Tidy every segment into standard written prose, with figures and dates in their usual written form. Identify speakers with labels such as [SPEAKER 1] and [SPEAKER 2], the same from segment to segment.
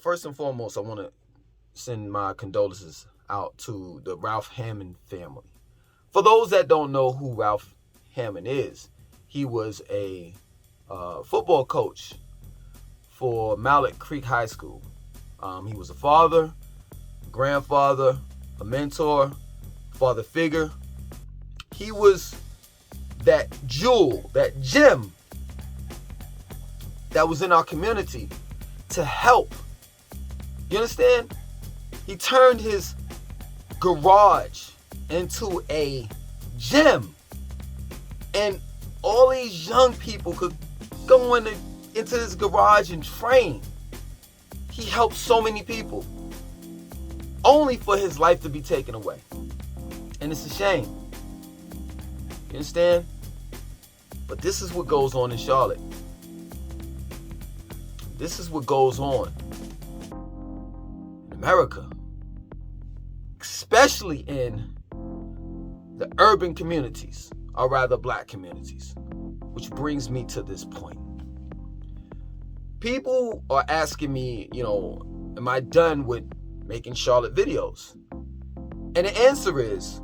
[SPEAKER 1] First and foremost, I want to send my condolences out to the Ralph Hammond family. For those that don't know who Ralph Hammond is, he was a football coach for Mallet Creek High School. He was a father, grandfather, a mentor, father figure. He was that jewel, that gem that was in our community to help. You understand? He turned his garage into a gym. And all these young people could go into his garage and train. He helped so many people, only for his life to be taken away. And it's a shame. You understand? But this is what goes on in Charlotte. This is what goes on in America, especially in the urban communities, or rather black communities, which brings me to this point. People are asking me, am I done with making Charlotte videos? And the answer is,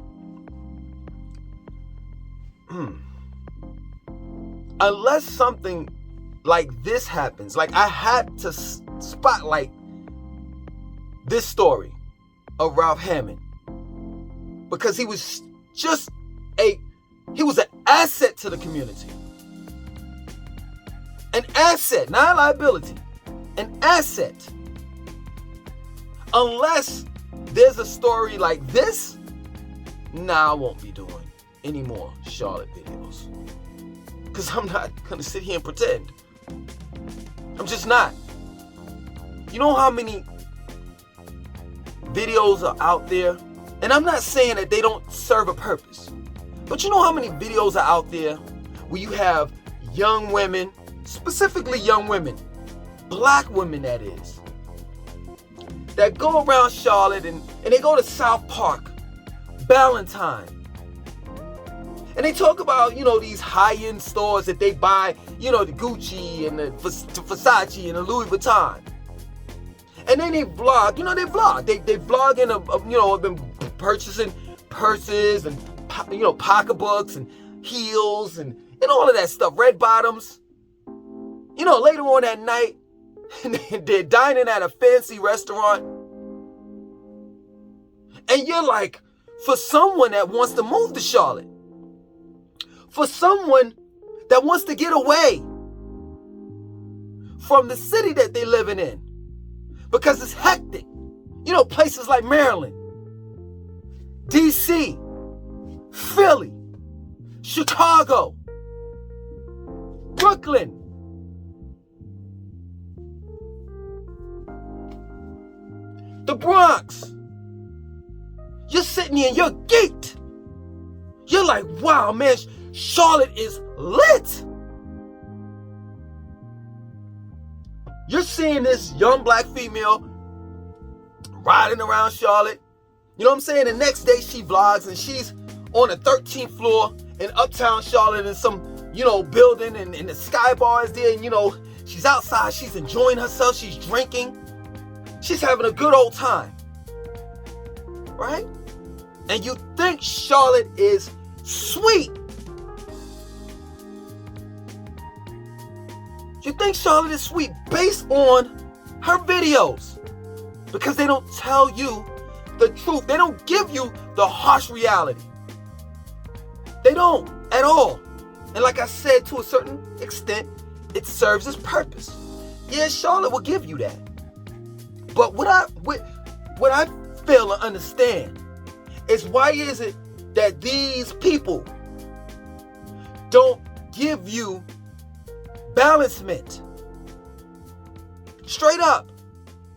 [SPEAKER 1] unless something like this happens, like I had to spotlight this story of Ralph Hammond, because he was an asset to the community. An asset, not a liability, an asset. Unless there's a story like this, I won't be doing any more Charlotte videos. Because I'm not going to sit here and pretend. I'm just not. You know how many videos are out there? And I'm not saying that they don't serve a purpose. But you know how many videos are out there where you have young women, specifically young women, black women that is, that go around Charlotte and they go to South Park, Ballantyne, and they talk about, these high-end stores that they buy, the Gucci and the Versace and the Louis Vuitton. And then they vlog, They vlog in them purchasing purses and, pocketbooks and heels and all of that stuff, red bottoms. Later on that night, they're dining at a fancy restaurant. And you're like, for someone that wants to move to Charlotte, for someone that wants to get away from the city that they're living in, because it's hectic. Places like Maryland, DC, Philly, Chicago, Brooklyn, the Bronx. You're sitting here and you're geeked. You're like, wow, man, Charlotte is lit. You're seeing this young black female riding around Charlotte. You know what I'm saying? The next day she vlogs and she's on the 13th floor in uptown Charlotte in some, building, and the Sky Bar is there, and she's outside, she's enjoying herself, she's drinking. She's having a good old time. Right? And you think Charlotte is sweet. You think Charlotte is sweet based on her videos. Because they don't tell you the truth. They don't give you the harsh reality. They don't at all. And like I said, to a certain extent, it serves its purpose. Yeah, Charlotte will give you that. But what I fail to understand is, why is it that these people don't give you balancement? Straight up.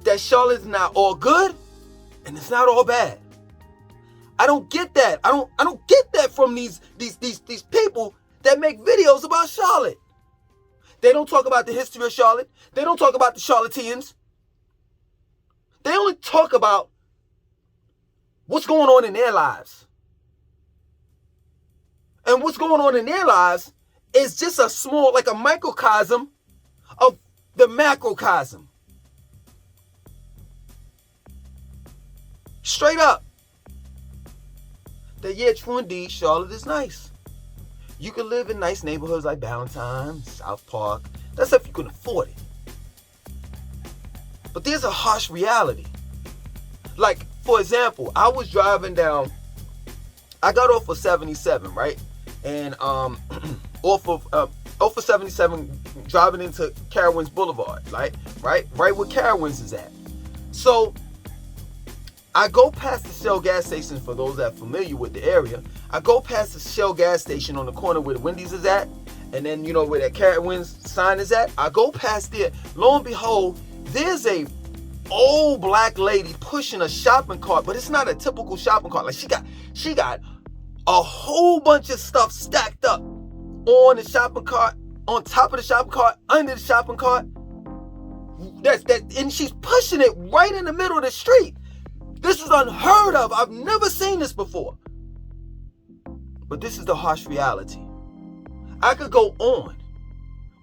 [SPEAKER 1] That Charlotte's not all good and it's not all bad. I don't get that. I don't get that from these people that make videos about Charlotte. They don't talk about the history of Charlotte. They don't talk about the Charlotteans. They only talk about what's going on in their lives. And what's going on in their lives is just a small, like a microcosm of the macrocosm. Straight up. That yeah, true indeed, Charlotte is nice. You can live in nice neighborhoods like Ballantyne, South Park. That's if you can afford it. But there's a harsh reality. Like, for example, I was driving down, I got off of 77, right? And off of 77, driving into Carowinds Boulevard, right where Carowinds is at. So I go past the Shell gas station. For those that are familiar with the area, I go past the Shell gas station on the corner where the Wendy's is at, and then you know where that Carowinds sign is at. I go past there. Lo and behold, there's a old black lady pushing a shopping cart, but it's not a typical shopping cart. Like she got a whole bunch of stuff stacked up on the shopping cart, on top of the shopping cart, under the shopping cart. And she's pushing it right in the middle of the street. This is unheard of. I've never seen this before. But this is the harsh reality. I could go on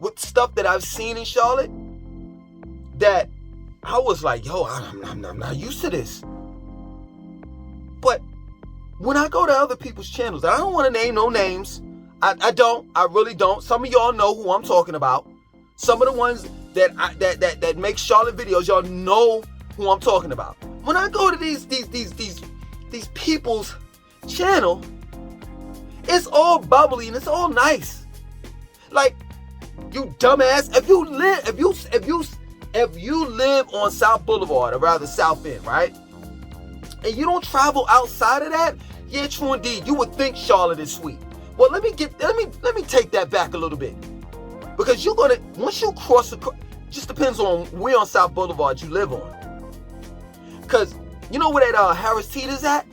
[SPEAKER 1] with stuff that I've seen in Charlotte that I was like, yo, I'm not used to this. But when I go to other people's channels, I don't want to name no names. I really don't. Some of y'all know who I'm talking about. Some of the ones that make Charlotte videos, y'all know who I'm talking about. When I go to these people's channel, it's all bubbly and it's all nice. Like, you dumbass, if you live on South Boulevard, or rather South End, right? And you don't travel outside of that, yeah, true indeed, you would think Charlotte is sweet. Well, let me take that back a little bit. Because you're gonna, once you cross just depends on where on South Boulevard you live on. Because you know where that Harris Teeter's at?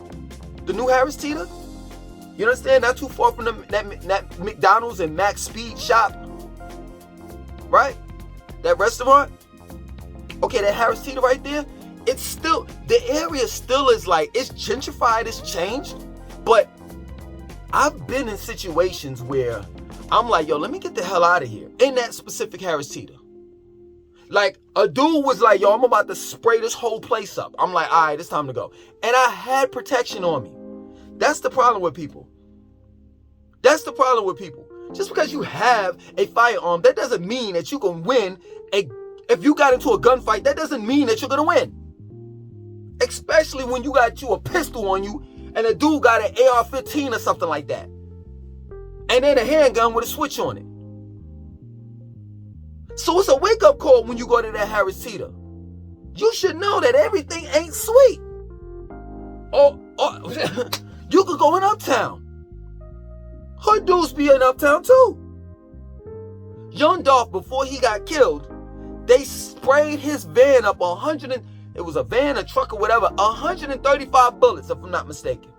[SPEAKER 1] The new Harris Teeter? You understand? Not too far from that McDonald's and Max Speed shop. Right? That restaurant? Okay, that Harris Teeter right there, it's still, the area still is like, it's gentrified, it's changed. But I've been in situations where I'm like, yo, let me get the hell out of here. In that specific Harris Teeter. Like, a dude was like, yo, I'm about to spray this whole place up. I'm like, all right, it's time to go. And I had protection on me. That's the problem with people. That's the problem with people. Just because you have a firearm, that doesn't mean that you can win. If you got into a gunfight, that doesn't mean that you're going to win. Especially when you got a pistol on you and a dude got an AR-15 or something like that. And then a handgun with a switch on it. So it's a wake-up call when you go to that Harris Teeter. You should know that everything ain't sweet. Or you could go in Uptown. Hood dudes be in Uptown too. Young Dolph, before he got killed, they sprayed his van up it was a van, a truck, or whatever, 135 bullets, if I'm not mistaken.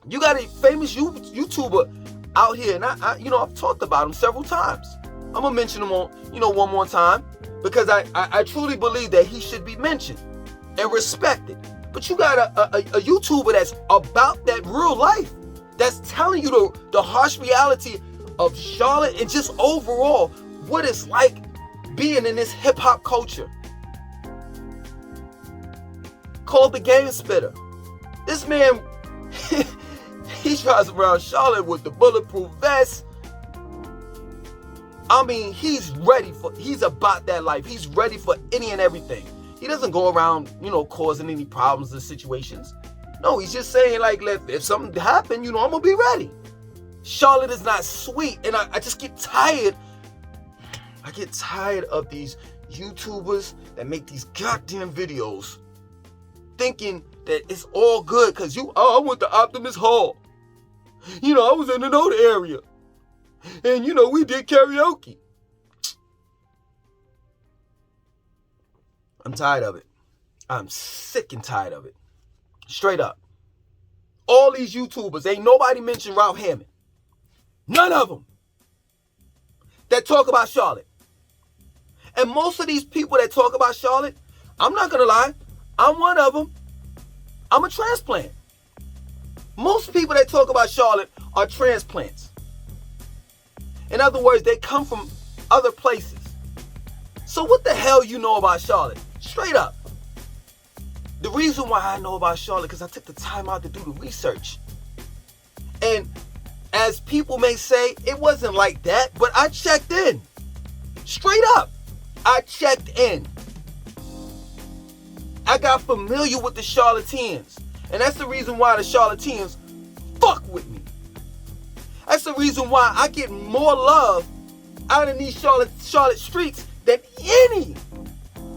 [SPEAKER 1] You got a famous YouTuber out here, and I've talked about him several times. I'm gonna mention him on, one more time, because I truly believe that he should be mentioned and respected. But you got a YouTuber that's about that real life, that's telling you the harsh reality of Charlotte and just overall what it's like being in this hip hop culture. Called the Game Spitter. This man, he drives around Charlotte with the bulletproof vest. I mean, he's about that life. He's ready for any and everything. He doesn't go around, causing any problems or situations. No, he's just saying, like, if something happened, I'm going to be ready. Charlotte is not sweet. And I just get tired. I get tired of these YouTubers that make these goddamn videos thinking that it's all good because I went to Optimus Hall. I was in the note area. And, we did karaoke. I'm tired of it. I'm sick and tired of it. Straight up. All these YouTubers, ain't nobody mentioned Ralph Hammond. None of them. That talk about Charlotte. And most of these people that talk about Charlotte, I'm not going to lie, I'm one of them. I'm a transplant. Most people that talk about Charlotte are transplants. In other words, they come from other places. So what the hell you know about Charlotte? Straight up. The reason why I know about Charlotte, because I took the time out to do the research. And as people may say, it wasn't like that, but I checked in. Straight up, I checked in. I got familiar with the Charlotteans. And that's the reason why the Charlotteans fuck with me. That's the reason why I get more love out in these Charlotte streets than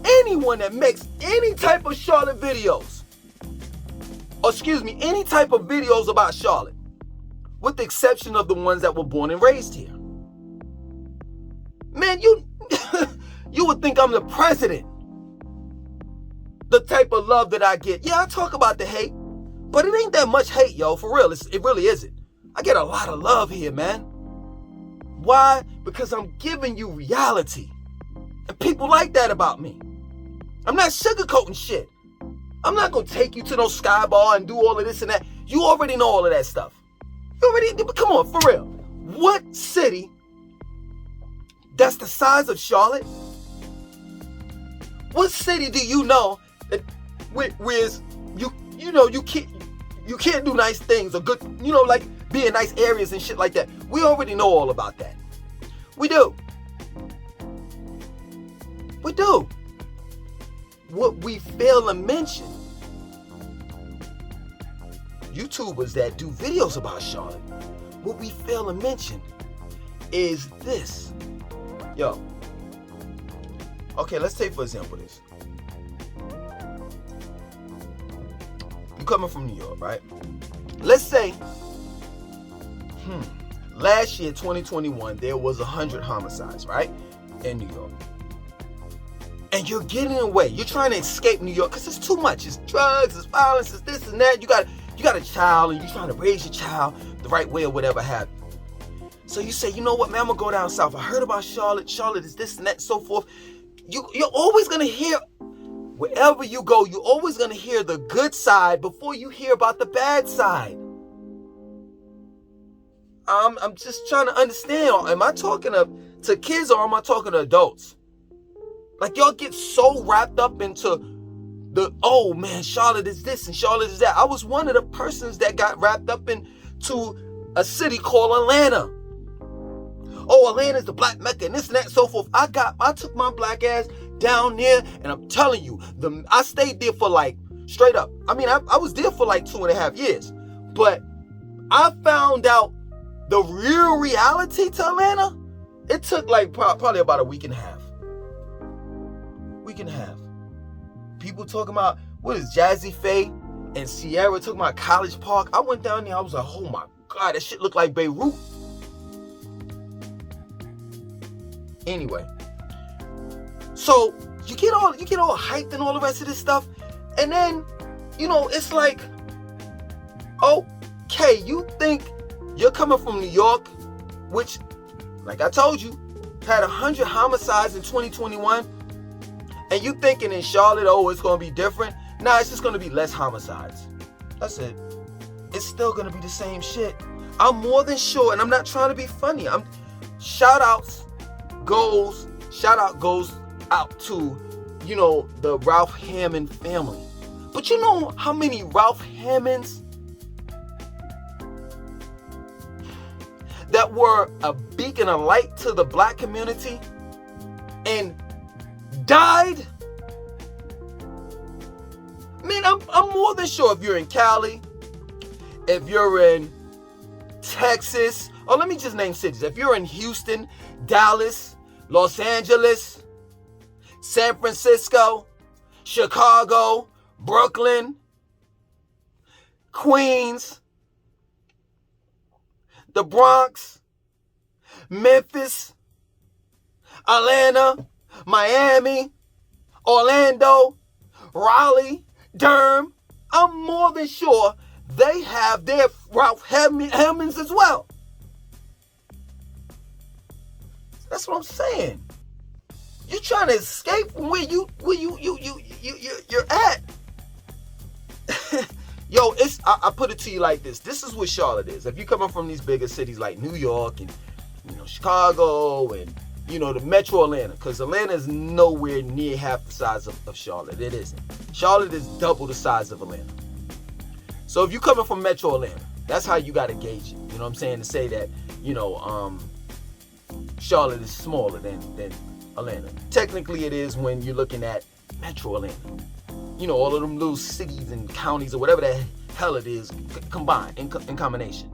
[SPEAKER 1] anyone that makes any type of Charlotte videos. Or excuse me, any type of videos about Charlotte. With the exception of the ones that were born and raised here. Man, you would think I'm the president. The type of love that I get. Yeah, I talk about the hate, but it ain't that much hate, yo. For real, it really isn't. I get a lot of love here, man. Why? Because I'm giving you reality. And people like that about me. I'm not sugarcoating shit. I'm not going to take you to no sky bar and do all of this and that. You already know all of that stuff. You already, come on, for real. What city that's the size of Charlotte? What city do you know that where you can't do nice things or good, like be in nice areas and shit like that? We already know all about that. We do. We do. What we fail to mention, YouTubers that do videos about Charlotte, what we fail to mention is this. Yo. Okay, let's take for example this. You coming from New York, right? Let's say, last year, 2021, there was 100 homicides, right? In New York. And you're getting away. You're trying to escape New York because it's too much. It's drugs, it's violence, it's this and that. You got a child and you're trying to raise your child the right way or whatever have you. So you say, you know what, man, I'm going to go down south. I heard about Charlotte. Charlotte is this and that and so forth. You're always going to hear, wherever you go, you're always going to hear the good side before you hear about the bad side. I'm just trying to understand. Am I talking to kids or am I talking to adults? Like, y'all get so wrapped up into oh man, Charlotte is this and Charlotte is that. I was one of the persons that got wrapped up into a city called Atlanta. Oh, Atlanta's the black Mecca and this and that and so forth. I took my black ass down there and I'm telling you, I stayed there for like, straight up. I mean, I was there for like 2.5 years. But I found out the real reality to Atlanta. It took like probably about a week and a half. People talking about, what is Jazzy Faye and Sierra talking about College Park. I went down there, I was like, oh my God, that shit looked like Beirut. Anyway, so you get all hyped and all the rest of this stuff, and then, it's like, okay, you think you're coming from New York, which, like I told you, had 100 homicides in 2021, and you thinking in Charlotte, it's going to be different. Nah, it's just going to be less homicides. That's it. It's still going to be the same shit. I'm more than sure, and I'm not trying to be funny. Shout out goes out to, the Ralph Hammond family. But you know how many Ralph Hammonds that were a beacon of light to the black community and died? Man, I'm more than sure if you're in Cali, if you're in Texas, or let me just name cities. If you're in Houston, Dallas, Los Angeles, San Francisco, Chicago, Brooklyn, Queens, the Bronx, Memphis, Atlanta, Miami, Orlando, Raleigh, Durham, I'm more than sure they have their Ralph Hammonds as well. That's what I'm saying. You're trying to escape from where you're at. Yo, I put it to you like this. This is what Charlotte is. If you're coming from these bigger cities like New York and Chicago and the metro Atlanta, because Atlanta is nowhere near half the size of Charlotte. It isn't. Charlotte is double the size of Atlanta. So if you're coming from metro Atlanta, that's how you got to gauge it. You know what I'm saying? To say that, Charlotte is smaller than Atlanta. Technically, it is when you're looking at metro Atlanta. All of them little cities and counties or whatever the hell it is combined in combination.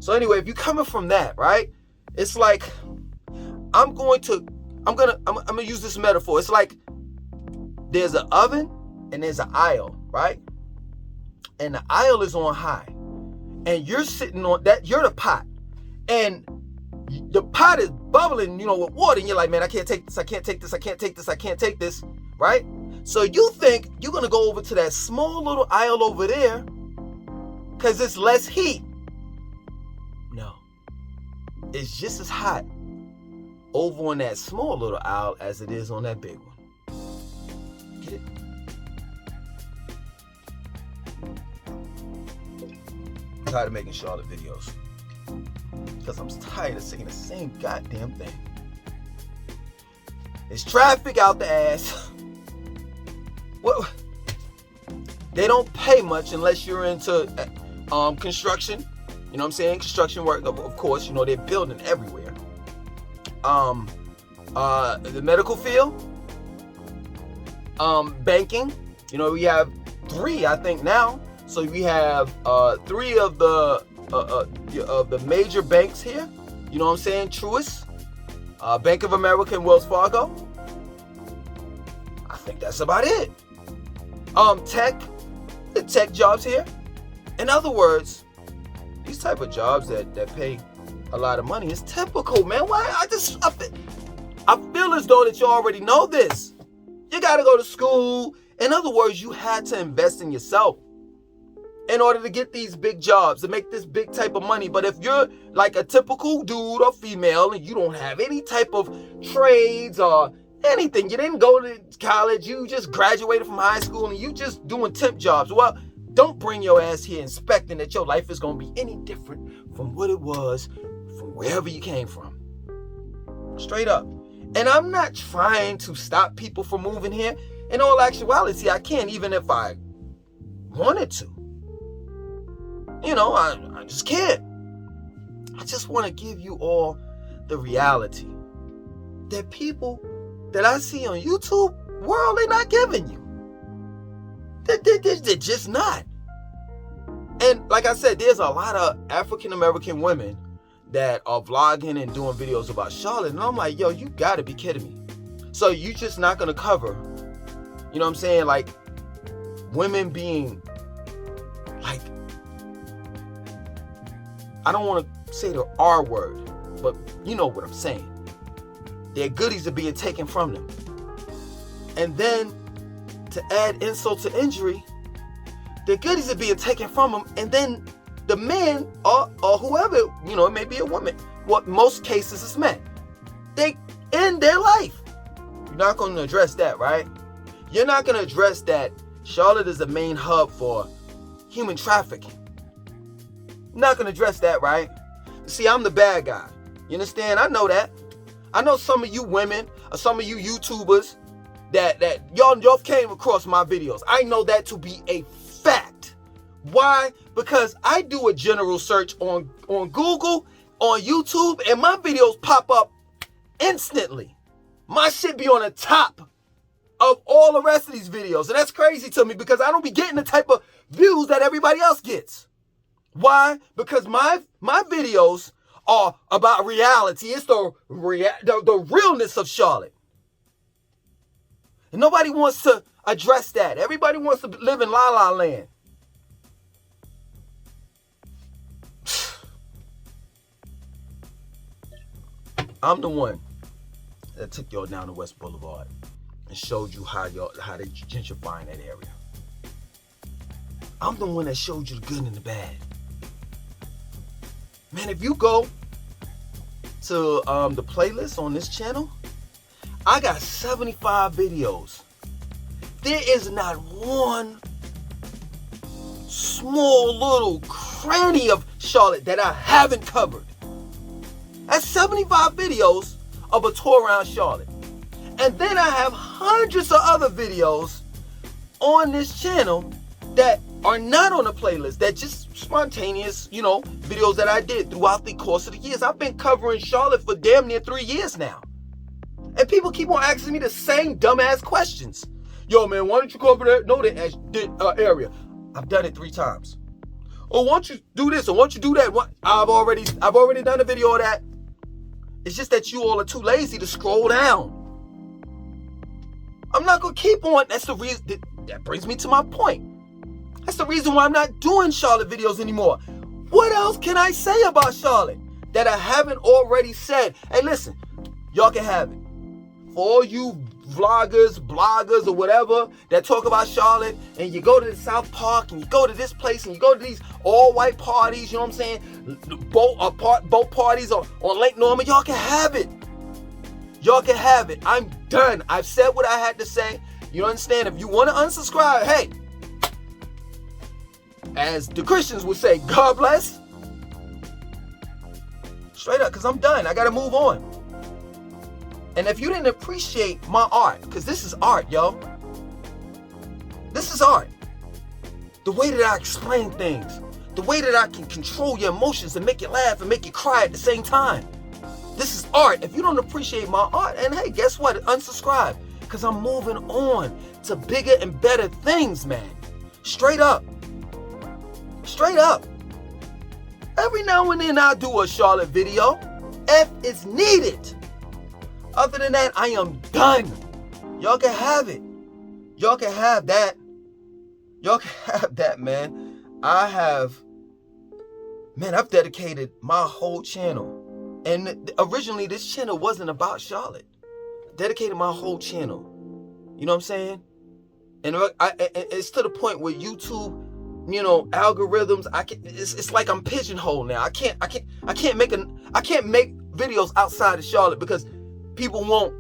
[SPEAKER 1] So anyway, if you're coming from that, right? It's like I'm gonna use this metaphor. It's like there's an oven and there's an aisle, right? And the aisle is on high, and you're sitting on that. You're the pot, and the pot is bubbling, with water, and you're like, man, I can't take this. I can't take this. I can't take this. I can't take this, right? So you think you're gonna go over to that small little aisle over there because it's less heat. No, it's just as hot over on that small little aisle as it is on that big one. Get it? I'm tired of making Charlotte videos because I'm tired of seeing the same goddamn thing. It's traffic out the ass. Well, they don't pay much unless you're into construction. You know what I'm saying? Construction work, of course. They're building everywhere. The medical field, banking. We have 3, I think now. So we have 3 of the major banks here. You know what I'm saying? Truist, Bank of America, and Wells Fargo. I think that's about it. The tech jobs here. In other words, these type of jobs that pay a lot of money is typical, man. Why? I feel as though that you already know this. You got to go to school. In other words, you had to invest in yourself in order to get these big jobs, to make this big type of money. But if you're like a typical dude or female and you don't have any type of trades or anything, you didn't go to college, you just graduated from high school and you just doing temp jobs, well, don't bring your ass here expecting that your life is going to be any different from what it was from wherever you came from. Straight up. And I'm not trying to stop people from moving here. In all actuality, I can't, even if I wanted to. I just can't. I just want to give you all the reality that people that I see on YouTube world, they're not giving you. They're just not. And like I said, there's a lot of African American women that are vlogging and doing videos about Charlotte. And I'm like, yo, you gotta be kidding me. So you just not gonna cover, you know what I'm saying? Like women being like, I don't want to say the R word, but you know what I'm saying. Their goodies are being taken from them. And then to add insult to injury, their goodies are being taken from them. And then the men or whoever, it may be a woman. What most cases is men. They end their life. You're not going to address that, right? You're not going to address that Charlotte is the main hub for human trafficking. You're not going to address that, right? See, I'm the bad guy. You understand? I know that. I know some of you women or some of you YouTubers that y'all came across my videos. I know that to be a fact. Why? Because I do a general search on Google, on YouTube, and my videos pop up instantly. My shit be on the top of all the rest of these videos. And that's crazy to me because I don't be getting the type of views that everybody else gets. Why? Because my videos are about reality. It's the realness of Charlotte. And nobody wants to address that. Everybody wants to live in La La Land. I'm the one that took y'all down to West Boulevard and showed you how they gentrifying that area. I'm the one that showed you the good and the bad. Man, if you go to the playlist on this channel, I got 75 videos. There is not one small little cranny of Charlotte that I haven't covered. That's 75 videos of a tour around Charlotte. And then I have hundreds of other videos on this channel that are not on the playlist, that just spontaneous, videos that I did throughout the course of the years. I've been covering Charlotte for damn near 3 years now. And people keep on asking me the same dumbass questions. Yo, man, why don't you cover that area? I've done it 3 times. Or why don't you do this, or why don't you do that? I've already done a video of that. It's just that you all are too lazy to scroll down. I'm not going to keep on. That's the reason. That brings me to my point. That's the reason why I'm not doing Charlotte videos anymore. What else can I say about Charlotte that I haven't already said? Hey, listen, y'all can have it. For all you vloggers, bloggers, or whatever that talk about Charlotte, and you go to the South Park, and you go to this place, and you go to these all-white parties, you know what I'm saying? Boat parties on Lake Norman, y'all can have it. Y'all can have it. I'm done. I've said what I had to say. You understand? If you want to unsubscribe, hey, as the Christians would say, God bless. Straight up, because I'm done. I got to move on. And if you didn't appreciate my art, because this is art, yo. This is art. The way that I explain things. The way that I can control your emotions and make you laugh and make you cry at the same time. This is art. If you don't appreciate my art, and hey, guess what? Unsubscribe. Because I'm moving on to bigger and better things, man. Straight up. Straight up. Every now and then I'll do a Charlotte video if it's needed. Other than that, I am done. Y'all can have it. Y'all can have that. Y'all can have that, man. I've dedicated my whole channel. And originally, this channel wasn't about Charlotte. I dedicated my whole channel. You know what I'm saying? And it's to the point where YouTube, algorithms. It's like I'm pigeonholed now. I can't make videos outside of Charlotte because people won't.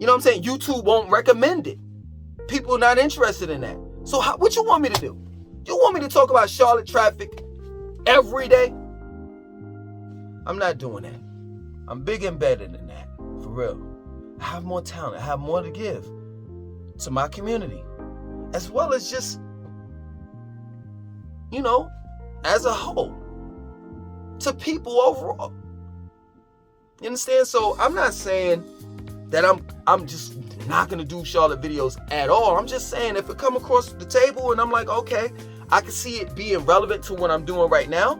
[SPEAKER 1] You know what I'm saying? YouTube won't recommend it. People are not interested in that. So what you want me to do? You want me to talk about Charlotte traffic every day? I'm not doing that. I'm big and better than that. For real. I have more talent. I have more to give to my community. As well as just, as a whole. To people overall. You understand? So I'm not saying that I'm just not going to do Charlotte videos at all. I'm just saying if it come across the table and I'm like, okay, I can see it being relevant to what I'm doing right now,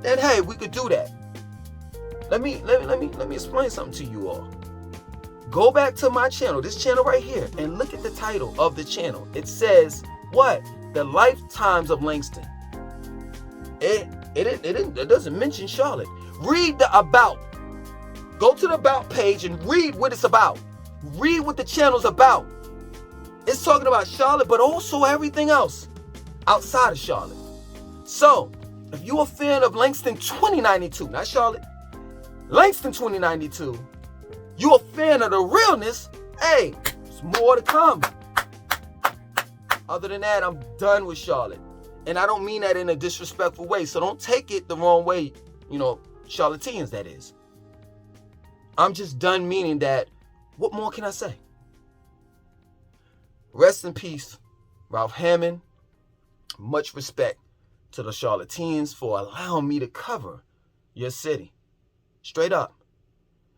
[SPEAKER 1] then hey, we could do that. Let me explain something to you all. Go back to my channel, this channel right here, and look at the title of the channel. It says what? The Lifetimes of Langston. It doesn't mention Charlotte. Read the about. Go to the about page and read what it's about. Read what the channel's about. It's talking about Charlotte, but also everything else outside of Charlotte. So, if you're a fan of Langston 2092, not Charlotte, Langston 2092, you a fan of the realness, hey, there's more to come. Other than that, I'm done with Charlotte. And I don't mean that in a disrespectful way, so don't take it the wrong way, Charlotteans, that is. I'm just done meaning that, what more can I say? Rest in peace, Ralph Hammond. Much respect to the Charlotteans for allowing me to cover your city. Straight up.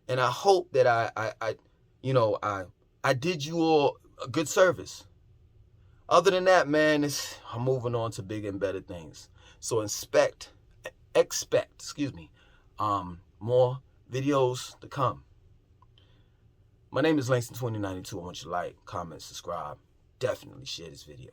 [SPEAKER 1] And I hope that I did you all a good service. Other than that, man, I'm moving on to bigger and better things. So expect, more videos to come. My name is Langston 2092. I want you to like, comment, subscribe. Definitely share this video.